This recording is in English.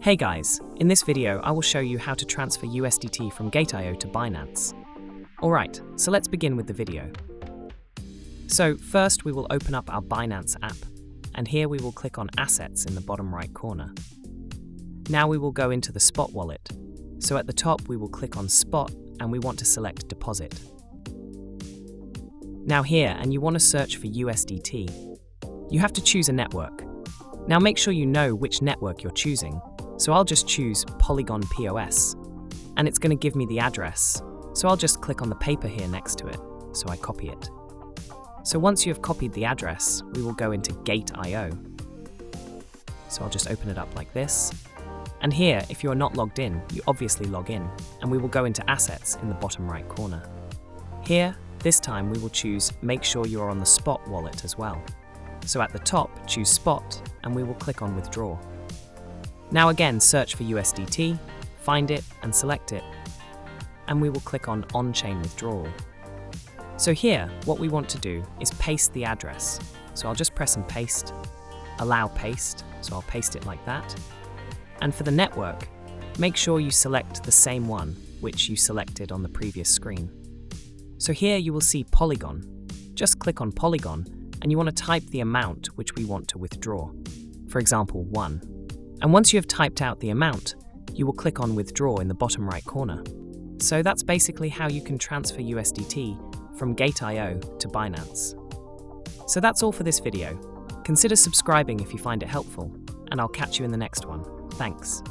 Hey guys, in this video I will show you how to transfer USDT from Gate.io to Binance. Alright, so let's begin with the video. So first we will open up our Binance app, and here we will click on Assets in the bottom right corner. Now we will go into the Spot wallet. So at the top we will click on Spot and we want to select Deposit. Now here, and you want to search for USDT. You have to choose a network. Now make sure you know which network you're choosing. So I'll just choose Polygon POS, and it's going to give me the address. So I'll just click on the paper here next to it, so I copy it. So once you have copied the address, we will go into Gate.io. So I'll just open it up like this. And here, if you are not logged in, you obviously log in, and we will go into Assets in the bottom right corner. Here, this time we will choose Make sure you are on the Spot wallet as well. So at the top, choose Spot, and we will click on Withdraw. Now again, search for USDT, find it and select it, and we will click on On-Chain Withdrawal. So here, what we want to do is paste the address. So I'll just press and paste, allow paste, so I'll paste it like that. And for the network, make sure you select the same one which you selected on the previous screen. So here you will see Polygon. Just click on Polygon and you want to type the amount which we want to withdraw. For example, 1. And once you have typed out the amount, you will click on Withdraw in the bottom right corner. So that's basically how you can transfer USDT from Gate.io to Binance. So that's all for this video. Consider subscribing if you find it helpful, and I'll catch you in the next one. Thanks.